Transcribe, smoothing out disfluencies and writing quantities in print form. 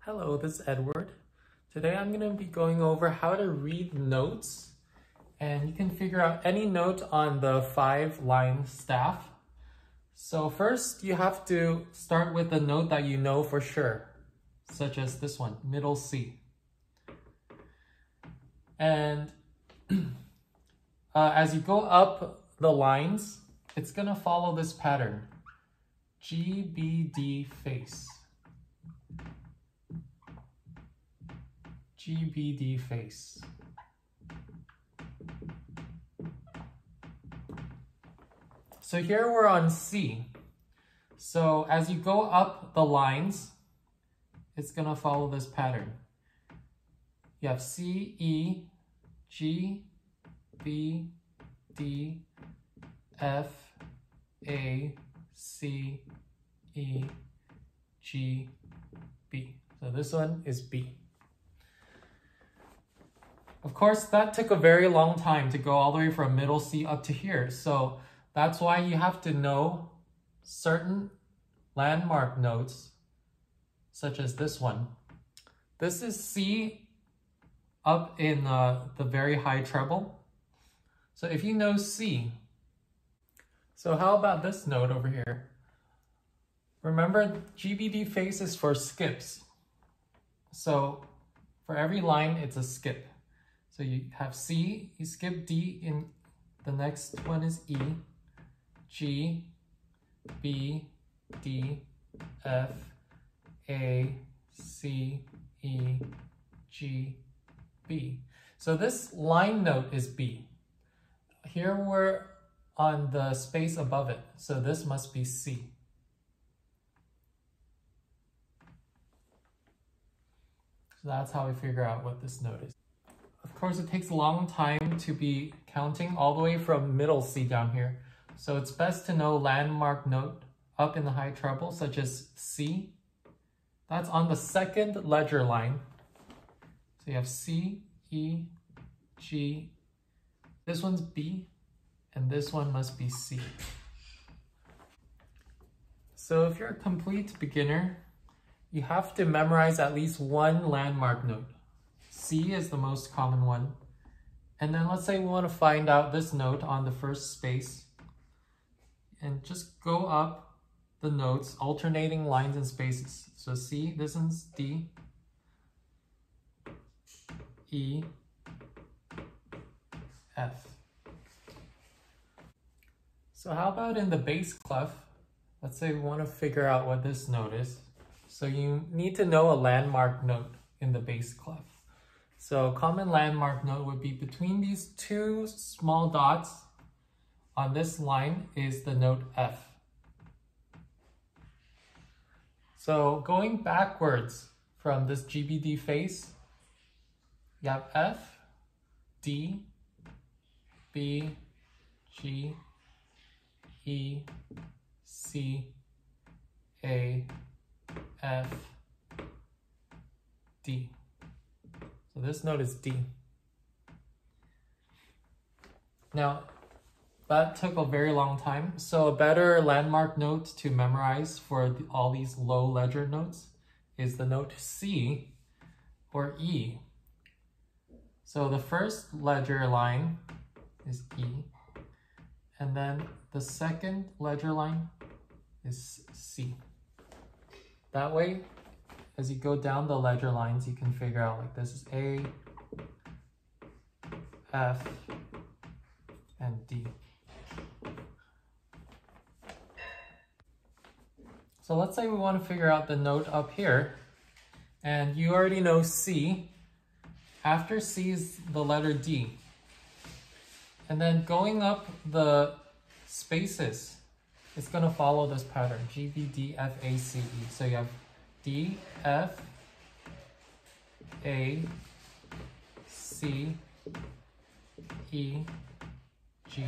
Hello, this is Edward. Today I'm going to be going over how to read notes, and you can figure out any note on the 5-line staff. So first you have to start with a note that you know for sure, such as this one, middle C. And as you go up the lines, it's going to follow this pattern, G, B, D, face. G, B, D, face. So here we're on C. So as you go up the lines, it's going to follow this pattern. You have C, E, G, B, D, F, A, C, E, G, B. So this one is B. Of course, that took a very long time to go all the way from middle C up to here. So that's why you have to know certain landmark notes, such as this one. This is C up in the very high treble. So if you know C, so how about this note over here? Remember, GBD face is for skips. So for every line, it's a skip. So you have C, you skip D, in the next one is E, G, B, D, F, A, C, E, G, B. So this line note is B. Here we're on the space above it, so this must be C. So that's how we figure out what this note is. Of course, it takes a long time to be counting all the way from middle C down here. So it's best to know landmark note up in the high treble, such as C. That's on the second ledger line. So you have C, E, G. This one's B, and this one must be C. So if you're a complete beginner, you have to memorize at least one landmark note. C is the most common one. And then let's say we want to find out this note on the first space. And just go up the notes, alternating lines and spaces. So C, this one's D, E, F. So how about in the bass clef? Let's say we want to figure out what this note is. So you need to know a landmark note in the bass clef. So common landmark note would be between these two small dots on this line is the note F. So going backwards from this GBD face, you have F, D, B, G, E, C, A, F, D. So this note is D. Now, that took a very long time. So a better landmark note to memorize for all these low ledger notes is the note C or E. So the first ledger line is E, and then the second ledger line is C. That way, as you go down the ledger lines, you can figure out like this is A, F, and D. So let's say we want to figure out the note up here, and you already know C. After C is the letter D. And then going up the spaces, it's going to follow this pattern, G, B, D, F, A, C, E. So you have D, F, A, C, E, G.